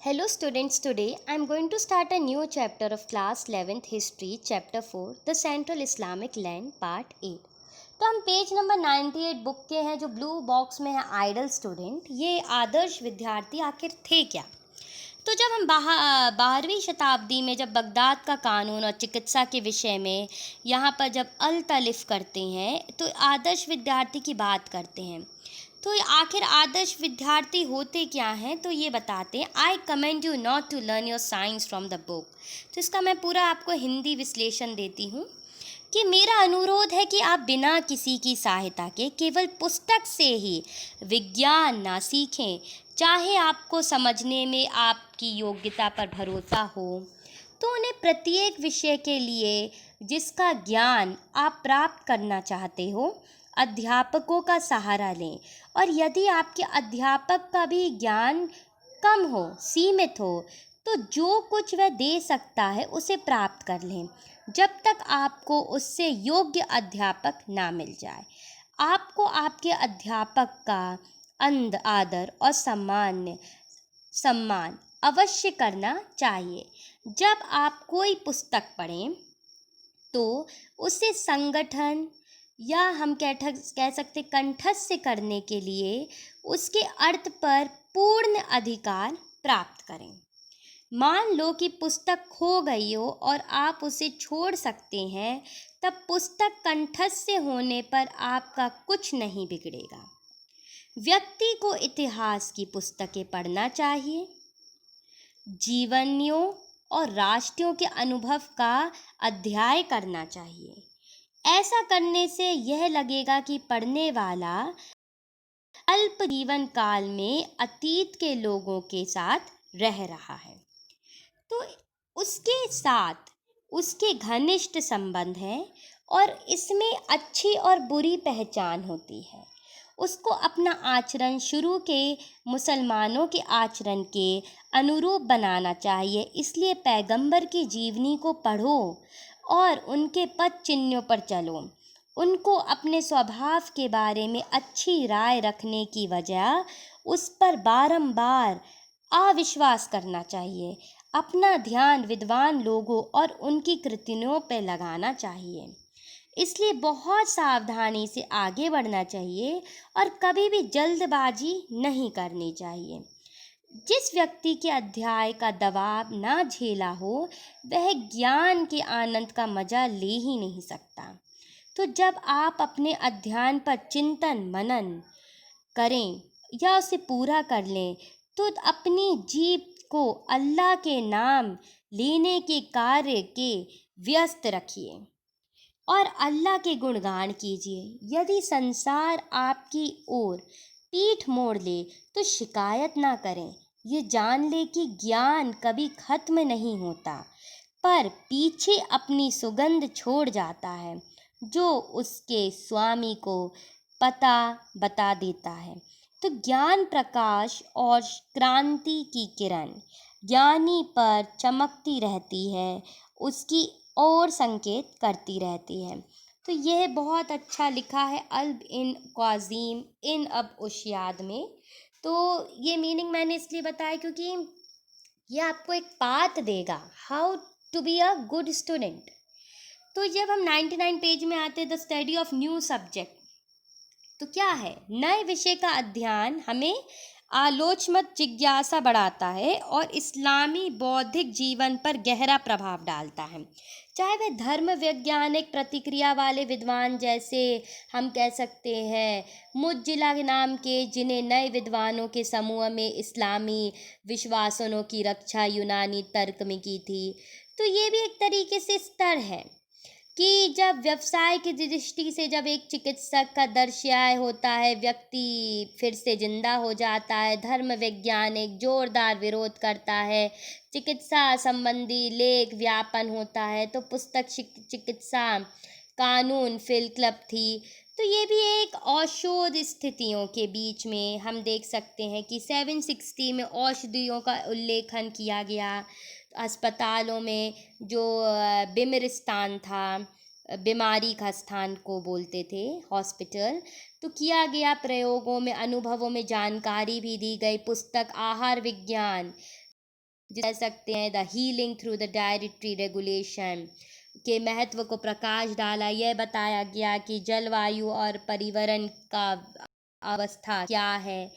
Hello students, today I am going to start a new chapter of class 11th history chapter 4 the Central Islamic Land part 8। तो हम page number 98 book के हैं जो blue box में है idol student. ये आदर्श विद्यार्थी आखिर थे क्या? तो जब हम 12वीं शताब्दी में जब बगदाद का कानून और चिकित्सा के विषय में यहाँ पर जब अल तलिफ करते हैं तो आदर्श विद्यार्थी की बात करते हैं। तो आखिर आदर्श विद्यार्थी होते क्या हैं, तो ये बताते हैं। I commend you not to learn your science from the book. तो इसका मैं पूरा आपको हिंदी विश्लेषण देती हूँ कि मेरा अनुरोध है कि आप बिना किसी की सहायता के केवल पुस्तक से ही विज्ञान ना सीखें, चाहे आपको समझने में आपकी योग्यता पर भरोसा हो तो उन्हें प्रत्येक विषय के लिए जिसका ज्ञान आप प्राप्त करना चाहते हो अध्यापकों का सहारा लें। और यदि आपके अध्यापक का भी ज्ञान कम हो, सीमित हो, तो जो कुछ वह दे सकता है उसे प्राप्त कर लें जब तक आपको उससे योग्य अध्यापक ना मिल जाए। आपको आपके अध्यापक का आदर और सम्मान अवश्य करना चाहिए। जब आप कोई पुस्तक पढ़ें तो उसे संगठन या हम कह सकते कंठस्थ करने के लिए उसके अर्थ पर पूर्ण अधिकार प्राप्त करें। मान लो कि पुस्तक खो गई हो और आप उसे छोड़ सकते हैं, तब पुस्तक कंठस्थ होने पर आपका कुछ नहीं बिगड़ेगा। व्यक्ति को इतिहास की पुस्तकें पढ़ना चाहिए, जीवनियों और राष्ट्रों के अनुभव का अध्ययन करना चाहिए। ऐसा करने से यह लगेगा कि पढ़ने वाला अल्प जीवन काल में अतीत के लोगों के साथ रह रहा है, तो उसके साथ उसके घनिष्ठ संबंध हैं और इसमें अच्छी और बुरी पहचान होती है। उसको अपना आचरण शुरू के मुसलमानों के आचरण के अनुरूप बनाना चाहिए। इसलिए पैगंबर की जीवनी को पढ़ो और उनके पद चिन्हों पर चलो। उनको अपने स्वभाव के बारे में अच्छी राय रखने की वजह उस पर बारंबार अविश्वास करना चाहिए। अपना ध्यान विद्वान लोगों और उनकी कृतियों पर लगाना चाहिए। इसलिए बहुत सावधानी से आगे बढ़ना चाहिए और कभी भी जल्दबाजी नहीं करनी चाहिए। जिस व्यक्ति के अध्याय का दबाव ना झेला हो वह ज्ञान के आनंद का मजा ले ही नहीं सकता। तो जब आप अपने अध्ययन पर चिंतन मनन करें या उसे पूरा कर लें तो अपनी जीभ को अल्लाह के नाम लेने के कार्य के व्यस्त रखिए और अल्लाह के गुणगान कीजिए। यदि संसार आपकी ओर पीठ मोड़ ले तो शिकायत ना करें। ये जान ले कि ज्ञान कभी खत्म नहीं होता, पर पीछे अपनी सुगंध छोड़ जाता है जो उसके स्वामी को पता बता देता है। तो ज्ञान प्रकाश और क्रांति की किरण ज्ञानी पर चमकती रहती है, उसकी और संकेत करती रहती है। तो यह बहुत अच्छा लिखा है अल्ब इन क़ाज़ीम इन अब उशियाद में। तो ये मीनिंग मैंने इसलिए बताया क्योंकि ये आपको एक पाथ देगा how to be a good student. तो जब हम 99 पेज में आते हैं the study of new subject, तो क्या है? नए विषय का अध्ययन हमें आलोचनात्मक जिज्ञासा बढ़ाता है और इस्लामी बौद्धिक जीवन पर गहरा प्रभाव डालता है। चाहे वह धर्म वैज्ञानिक प्रतिक्रिया वाले विद्वान जैसे हम कह सकते हैं मुज्जिला के नाम के, जिन्हें नए विद्वानों के समूह में इस्लामी विश्वासों की रक्षा यूनानी तर्क में की थी। तो ये भी एक तरीके से स्तर है कि जब व्यवसाय की दृष्टि से जब एक चिकित्सक का दर्शाया होता है, व्यक्ति फिर से जिंदा हो जाता है, धर्म वैज्ञानिक जोरदार विरोध करता है, चिकित्सा संबंधी लेख व्यापन होता है, तो पुस्तक चिकित्सा कानून फिल क्लब थी। तो ये भी एक औषध स्थितियों के बीच में हम देख सकते हैं कि 760 में औषधियों का उल्लेखन किया गया। अस्पतालों में जो बिमरिस्तान था, बीमारी का स्थान को बोलते थे हॉस्पिटल, तो किया गया प्रयोगों में अनुभवों में जानकारी भी दी गई। पुस्तक आहार विज्ञान जिसे कह सकते हैं the healing through the dietary regulation के महत्व को प्रकाश डाला। यह बताया गया कि जलवायु और परिवरण का अवस्था क्या है,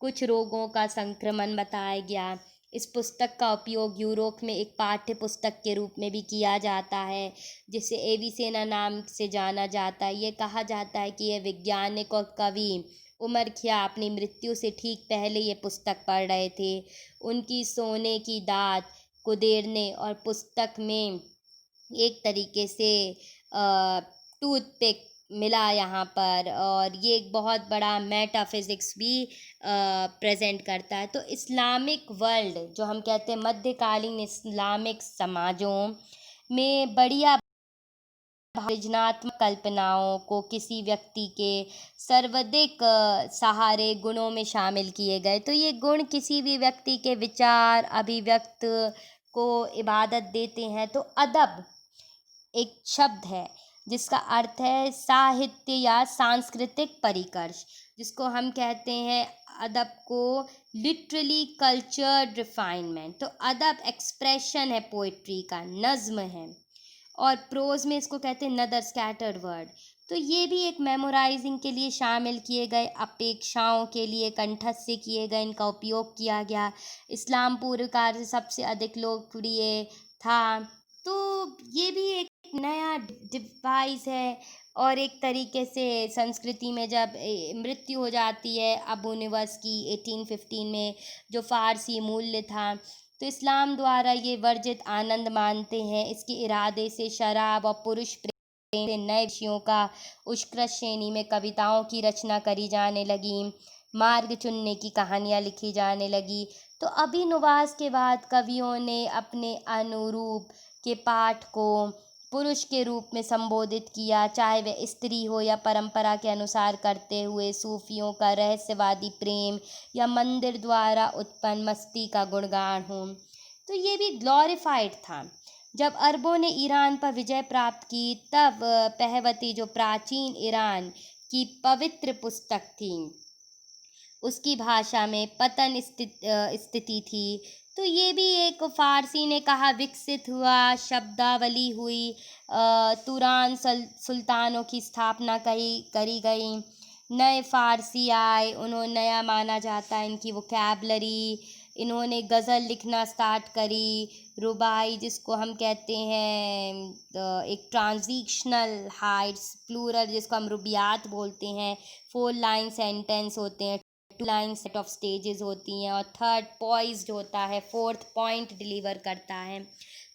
कुछ रोगों का संक्रमण बताया गया। इस पुस्तक का उपयोग यूरोप में एक पाठ्य पुस्तक के रूप में भी किया जाता है, जिसे एविसेना नाम से जाना जाता है। ये कहा जाता है कि यह वैज्ञानिक और कवि उमर ख़्याम अपनी मृत्यु से ठीक पहले ये पुस्तक पढ़ रहे थे। उनकी सोने की दात को देरने और पुस्तक में एक तरीके से टूथपिक मिला यहाँ पर, और ये एक बहुत बड़ा मेटाफिज़िक्स भी प्रेजेंट करता है। तो इस्लामिक वर्ल्ड जो हम कहते हैं, मध्यकालीन इस्लामिक समाजों में बढ़िया सृजनात्मक कल्पनाओं को किसी व्यक्ति के सर्वाधिक सहारे गुणों में शामिल किए गए। तो ये गुण किसी भी व्यक्ति के विचार अभिव्यक्त को इबादत देते हैं। तो अदब एक शब्द है जिसका अर्थ है साहित्य या सांस्कृतिक परिकर्ष, जिसको हम कहते हैं अदब को लिटरली कल्चर्ड रिफाइनमेंट। तो अदब एक्सप्रेशन है पोइट्री का, नज्म है, और प्रोज में इसको कहते हैं नदर स्कैटर्ड वर्ड। तो ये भी एक मेमोराइजिंग के लिए शामिल किए गए, अपेक्षाओं के लिए कंठस्थ से किए गए, इनका उपयोग किया गया। इस्लाम पूर्व काल से सबसे अधिक लोकप्रिय था। तो ये भी एक नया डिवाइस है, और एक तरीके से संस्कृति में जब मृत्यु हो जाती है अबू निवस की 1815 में, जो फ़ारसी मूल्य था, तो इस्लाम द्वारा ये वर्जित आनंद मानते हैं। इसके इरादे से शराब और पुरुष प्रेम से नए विषयों का उत्कृष्ट श्रेणी में कविताओं की रचना करी जाने लगी, मार्ग चुनने की कहानियाँ लिखी जाने लगी। तो अभिनुवास के बाद कवियों ने अपने अनुरूप के पाठ को पुरुष के रूप में संबोधित किया, चाहे वह स्त्री हो या परंपरा के अनुसार करते हुए सूफियों का रहस्यवादी प्रेम या मंदिर द्वारा उत्पन्न मस्ती का गुणगान हो। तो ये भी ग्लोरीफाइड था। जब अरबों ने ईरान पर विजय प्राप्त की, तब पहवती जो प्राचीन ईरान की पवित्र पुस्तक थी, उसकी भाषा में पतन स्थिति थी। तो ये भी एक फ़ारसी ने कहा विकसित हुआ, शब्दावली हुई, तुरान सुल्तानों की स्थापना करी गई, नए फ़ारसी आए, उन्होंने नया माना जाता है इनकी वोकैबलरी, इन्होंने गज़ल लिखना स्टार्ट करी, रुबाई जिसको हम कहते हैं एक ट्रांजिशनल हाइट्स प्लूरल जिसको हम रुबियात बोलते हैं, 4 लाइन सेंटेंस होते हैं, 2 लाइन सेट ऑफ स्टेजेस होती हैं, और थर्ड पॉइज्ड होता है, फोर्थ पॉइंट डिलीवर करता है।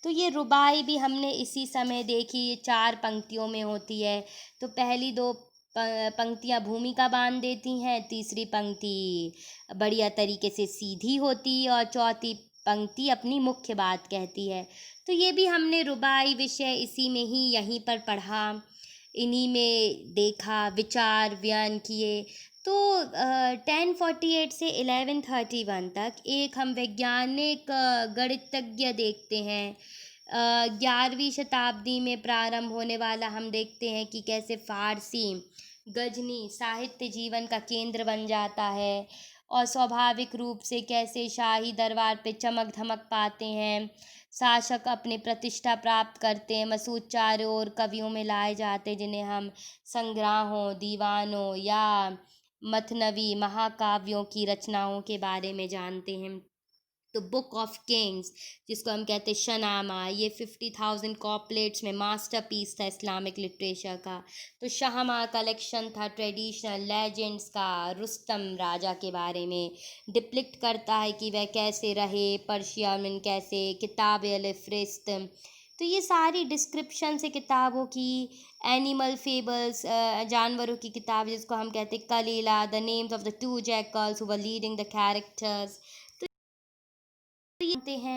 तो ये रुबाई भी हमने इसी समय देखी, ये 4 पंक्तियों में होती है। तो पहली 2 पंक्तियाँ भूमिका बांध देती हैं, तीसरी पंक्ति बढ़िया तरीके से सीधी होती है, और चौथी पंक्ति अपनी मुख्य बात कहती है। तो ये भी हमने रुबाई विषय इसी में ही यहीं पर पढ़ा, इन्हीं में देखा, विचार व्यन किए। तो 1048 से 1131 तक एक हम वैज्ञानिक गणितज्ञ देखते हैं। 11वीं शताब्दी में प्रारंभ होने वाला हम देखते हैं कि कैसे फ़ारसी गजनी साहित्य जीवन का केंद्र बन जाता है, और स्वाभाविक रूप से कैसे शाही दरबार पे चमक धमक पाते हैं, शासक अपनी प्रतिष्ठा प्राप्त करते हैं, मसूद चारों ओर कवियों में लाए जाते हैं, जिन्हें हम संग्रहों, दीवानों या मथनवी महाकाव्यों की रचनाओं के बारे में जानते हैं। तो बुक ऑफ किंग्स जिसको हम कहते हैं शनामा, ये 50,000 कॉपलेट्स में मास्टरपीस था इस्लामिक लिटरेचर का। तो शाहमा कलेक्शन था ट्रेडिशनल लेजेंड्स का, रुस्तम राजा के बारे में डिप्लिक्ट करता है कि वह कैसे रहे, पर्शिया में कैसे, किताब अल फ़िरिस्त। तो ये सारी डिस्क्रिप्शन से किताबों की, एनिमल फेबल्स जानवरों की किताब जिसको हम कहते हैं Kalila, the names of the 2 jackals who were leading the characters. जानते हैं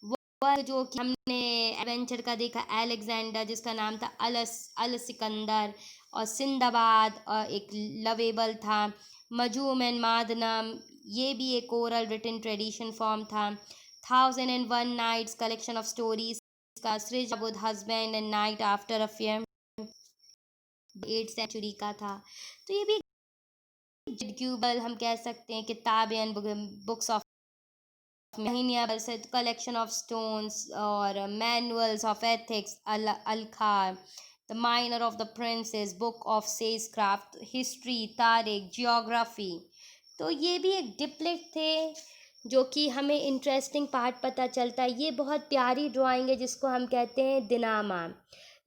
वह जो कि हमने एडवेंचर का देखा, अलेक्जेंडर जिसका नाम था अल सिकंदर, और सिंदाबाद और एक लवेबल था, मजूम एंड मादनम ये भी एक ओरल रिटन ट्रेडिशन फॉर्म था, 1001 नाइट्स कलेक्शन ऑफ स्टोरीज का, सृजाबुद husband and night after affair 8th century का था। तो ये भी हम कह सकते हैं किताब and books of Mahiniya Balsad, collection of stones, or manuals of ethics, Al-Khar, the minor of the princes, book of stagecraft, history, तारीख, geography। तो ये भी एक डिप्लिक थे जो कि हमें इंटरेस्टिंग पार्ट पता चलता है। ये बहुत प्यारी ड्राइंग है जिसको हम कहते हैं दिनामा।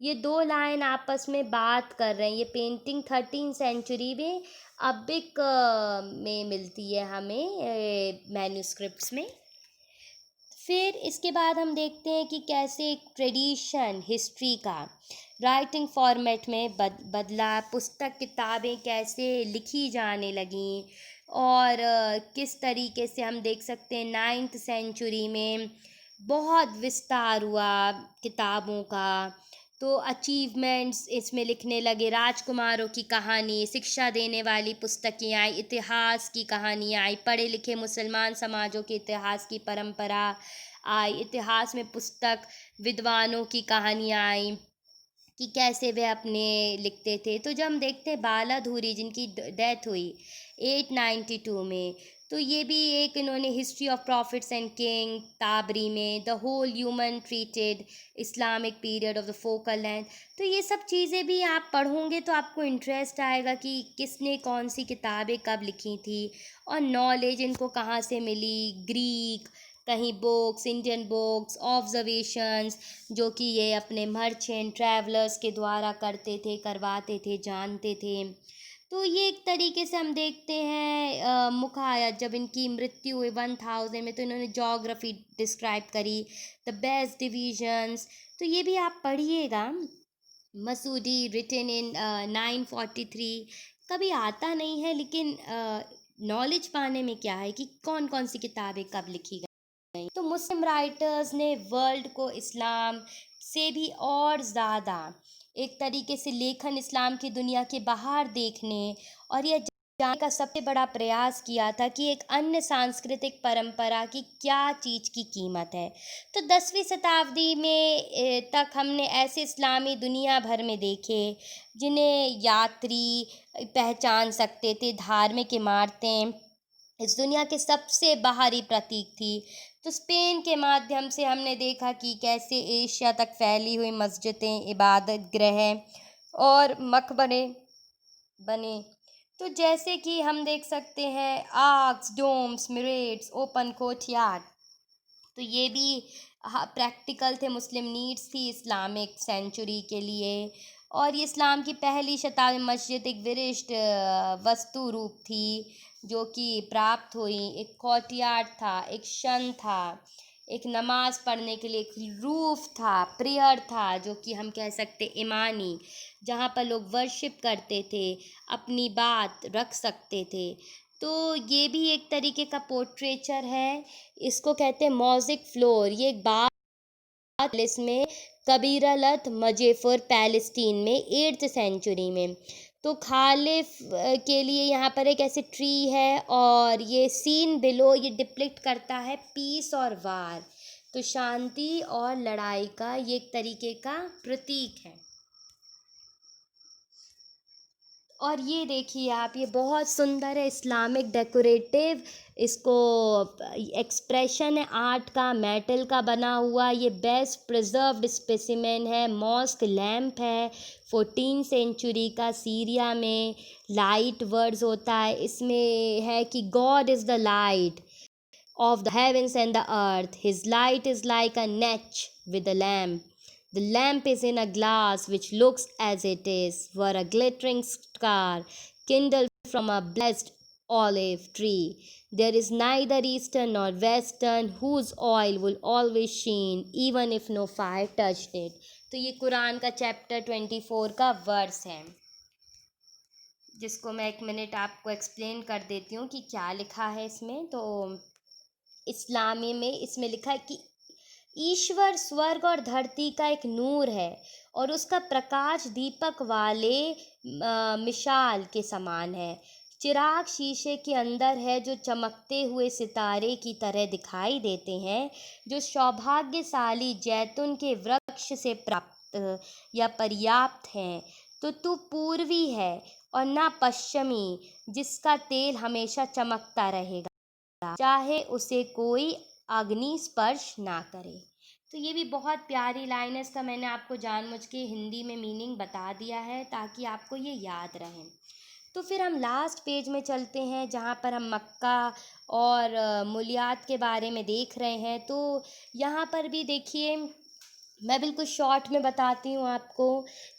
ये दो लाइन आपस में बात कर रहे हैं। ये पेंटिंग 13th सेंचुरी में अबिक में मिलती है हमें मैन्यूस्क्रिप्ट्स में। फिर इसके बाद हम देखते हैं कि कैसे एक ट्रेडिशन हिस्ट्री का राइटिंग फॉर्मेट में बदला, पुस्तक किताबें कैसे लिखी जाने लगीं, और किस तरीके से हम देख सकते हैं 9th सेंचुरी में बहुत विस्तार हुआ किताबों का। तो अचीवमेंट्स इसमें लिखने लगे, राजकुमारों की कहानी, शिक्षा देने वाली पुस्तकें आई, इतिहास की कहानियाँ आई, पढ़े लिखे मुसलमान समाजों के इतिहास की परंपरा आई, इतिहास में पुस्तक विद्वानों की कहानियाँ आई कि कैसे वे अपने लिखते थे। तो जब हम देखते हैं बालाधुरी जिनकी डेथ हुई 892 में, तो ये भी एक इन्होंने history of prophets and king Tabari में, the whole human treated Islamic period of the focal land. तो ये सब चीज़ें भी आप पढ़ोगे तो आपको इंटरेस्ट आएगा कि किसने कौन सी किताबें कब लिखी थी, और नॉलेज इनको कहाँ से मिली, ग्रीक, कहीं बुक्स, इंडियन बुक्स, ऑब्जर्वेशंस जो कि ये अपने मर्चेंट ट्रैवलर्स के द्वारा करते थे, करवाते थे, जानते थे। तो ये एक तरीके से हम देखते हैं मुखायत जब इनकी मृत्यु हुई 1000 में, तो इन्होंने जोग्राफी डिस्क्राइब करी, द बेस्ट डिविजन्स। तो ये भी आप पढ़िएगा। मसूदी रिटन इन 943, कभी आता नहीं है लेकिन नॉलेज पाने में क्या है कि कौन कौन सी किताबें कब लिखी गई। तो मुस्लिम राइटर्स ने वर्ल्ड को इस्लाम से भी और ज़्यादा एक तरीके से लेखन इस्लाम की दुनिया के बाहर देखने और यह जानने का सबसे बड़ा प्रयास किया था कि एक अन्य सांस्कृतिक परंपरा की क्या चीज़ की कीमत है। तो 10वीं शताब्दी में तक हमने ऐसे इस्लामी दुनिया भर में देखे जिन्हें यात्री पहचान सकते थे। धार्मिक इमारतें इस दुनिया के सबसे बाहरी प्रतीक थी। तो स्पेन के माध्यम से हमने देखा कि कैसे एशिया तक फैली हुई मस्जिदें, इबादत गृह और मकबरे बने। तो जैसे कि हम देख सकते हैं आर्क्स, डोम्स, मिरेट्स, ओपन कोर्टयार्ड। तो ये भी प्रैक्टिकल थे, मुस्लिम नीड्स थी इस्लामिक सेंचुरी के लिए। और ये इस्लाम की पहली शताब्दी मस्जिद एक विशिष्ट वस्तु रूप थी जो कि प्राप्त हुई। एक कोर्टयार्ड था, एक शन था, एक नमाज पढ़ने के लिए एक रूफ था, प्रेयर था जो कि हम कह सकते ईमानी, जहाँ पर लोग वर्शिप करते थे, अपनी बात रख सकते थे। तो ये भी एक तरीके का पोर्ट्रेचर है। इसको कहते हैं मोज़ेक फ्लोर। ये एक बात इसमें कबीरलत मजेफर पैलेस्टीन में 8th सेंचुरी में। तो खालिफ के लिए यहाँ पर एक ऐसे ट्री है, और ये सीन बिलो ये डिप्लिक्ट करता है पीस और वार, तो शांति और लड़ाई का ये एक तरीके का प्रतीक है। और ये देखिए आप, ये बहुत सुंदर है, इस्लामिक डेकोरेटिव इसको एक्सप्रेशन है आर्ट का, मेटल का बना हुआ। ये बेस्ट प्रिजर्व्ड स्पेसिमेन है। मॉस्क लैम्प है 14th सेंचुरी का, सीरिया में। लाइट वर्ड्स होता है इसमें, है कि God is the light of the heavens and the earth. His light is like a match with a lamp. The lamp is in a glass which looks as it is, were a glittering star kindled from a blessed olive tree. There is neither eastern nor western whose oil will always shine even if no fire touched it. तो ये कुरान का chapter 24 का verse है, जिसको मैं एक minute आपको explain कर देती हूँ कि क्या लिखा है इसमें। तो इस्लामी में इसमें लिखा है कि ईश्वर स्वर्ग और धरती का एक नूर है, और उसका प्रकाश दीपक वाले मिसाल के समान है। चिराग शीशे के अंदर है जो चमकते हुए सितारे की तरह दिखाई देते हैं, जो सौभाग्यशाली जैतून के वृक्ष से प्राप्त या पर्याप्त हैं। तो तू पूर्वी है और ना पश्चिमी, जिसका तेल हमेशा चमकता रहेगा, चाहे उसे कोई अग्नि स्पर्श ना करे। तो ये भी बहुत प्यारी लाइन है, इसका मैंने आपको जानबूझ के हिंदी में मीनिंग बता दिया है ताकि आपको ये याद रहे। तो फिर हम लास्ट पेज में चलते हैं जहाँ पर हम मक्का और मुलियात के बारे में देख रहे हैं। तो यहाँ पर भी देखिए, मैं बिल्कुल शॉर्ट में बताती हूँ आपको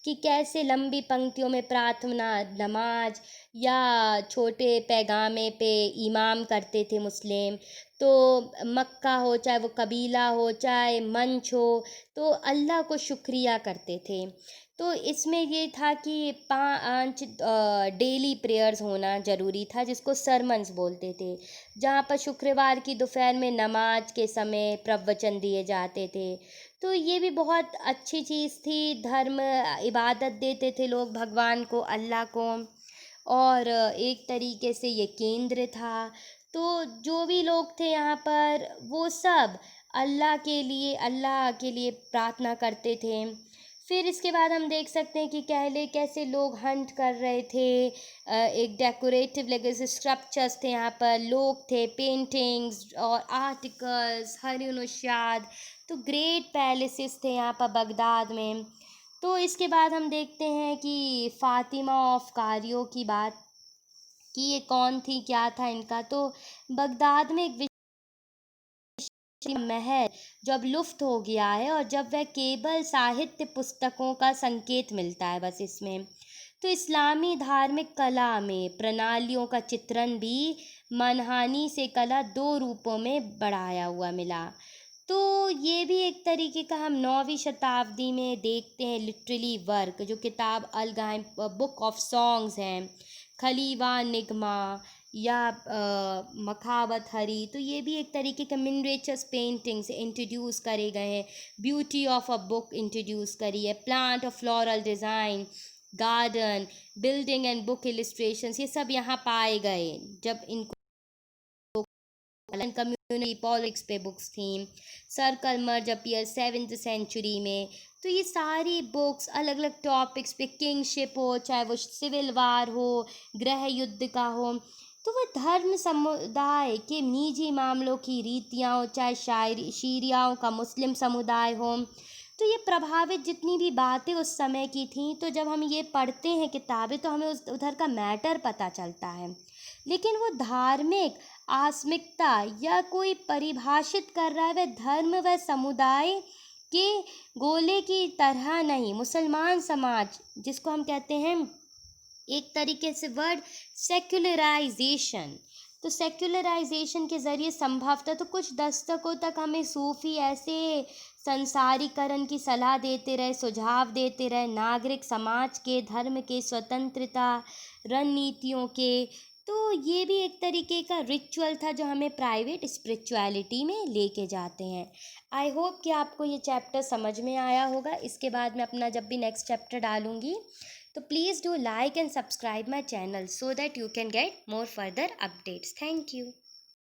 कि कैसे लंबी पंक्तियों में प्रार्थना, नमाज या छोटे पैगामे पे इमाम करते थे मुस्लिम। तो मक्का हो, चाहे वो कबीला हो, चाहे मंच हो, तो अल्लाह को शुक्रिया करते थे। तो इसमें ये था कि 5 डेली प्रेयर्स होना ज़रूरी था, जिसको सरमन्स बोलते थे, जहाँ पर शुक्रवार की दोपहर में नमाज के समय प्रवचन दिए जाते थे। तो ये भी बहुत अच्छी चीज़ थी। धर्म, इबादत देते थे लोग भगवान को, अल्लाह को, और एक तरीके से ये केंद्र था। तो जो भी लोग थे यहाँ पर, वो सब अल्लाह के लिए प्रार्थना करते थे। फिर इसके बाद हम देख सकते हैं कि पहले कैसे लोग हंट कर रहे थे। एक डेकोरेटिव लेगेसी स्ट्रक्चर्स थे यहाँ पर, लोग थे, पेंटिंग्स और आर्टिकल्स, हरिनुशाद। तो ग्रेट पैलेसेस थे यहाँ पर बगदाद में। तो इसके बाद हम देखते हैं कि फ़ातिमा ऑफ कारियो की बात, कि ये कौन थी, क्या था इनका। तो बगदाद में एक महल जो अब लुप्त हो गया है, और जब वह केवल साहित्य पुस्तकों का संकेत मिलता है बस इसमें। तो इस्लामी धार्मिक कला में प्रणालियों का चित्रण भी मनहानी से कला 2 रूपों में बढ़ाया हुआ मिला। तो ये भी एक तरीके का हम 9वीं शताब्दी में देखते हैं लिटरेली वर्क, जो किताब अलगाइम बुक ऑफ सॉन्ग्स हैं, खलीवा निगमा या मखावत हरी। तो ये भी एक तरीके के मिनरेचर्स पेंटिंग्स इंट्रोड्यूस करे गए हैं। Beauty of a book introduce करी है, प्लांट और floral design, garden, building and book illustrations, ये सब यहाँ पाए गए जब इनको कम्युनिटी पॉलिटिक्स पे बुक्स थी। सर्कल मर्ज अपीयर 7th सेंचुरी में। तो ये सारी बुक्स अलग अलग टॉपिक्स पे, किंगशिप हो, चाहे वो सिविल वार हो, गृह युद्ध का हो, तो वह धर्म समुदाय के निजी मामलों की रीतियाँ हो, चाहे शायरी शीरियाओं का मुस्लिम समुदाय हो। तो ये प्रभावित जितनी भी बातें उस समय की थीं, तो जब हम ये पढ़ते हैं किताबें, तो हमें उस उधर का मैटर पता चलता है। लेकिन वो धार्मिक आस्मिकता या कोई परिभाषित कर रहा है, वह धर्म व समुदाय के गोले की तरह नहीं। मुसलमान समाज, जिसको हम कहते हैं एक तरीके से वर्ड सेक्युलराइजेशन, तो सेक्युलराइजेशन के ज़रिए संभवतः तो कुछ दशकों तक हमें सूफ़ी ऐसे संसारीकरण की सलाह देते रहे, सुझाव देते रहे, नागरिक समाज के, धर्म के, स्वतंत्रता, रणनीतियों के। तो ये भी एक तरीके का रिचुअल था जो हमें प्राइवेट स्पिरिचुअलिटी में लेके जाते हैं। आई होप कि आपको ये चैप्टर समझ में आया होगा। इसके बाद मैं अपना जब भी नेक्स्ट चैप्टर डालूँगी, तो please do like and subscribe my channel so that you can get more further updates. Thank you.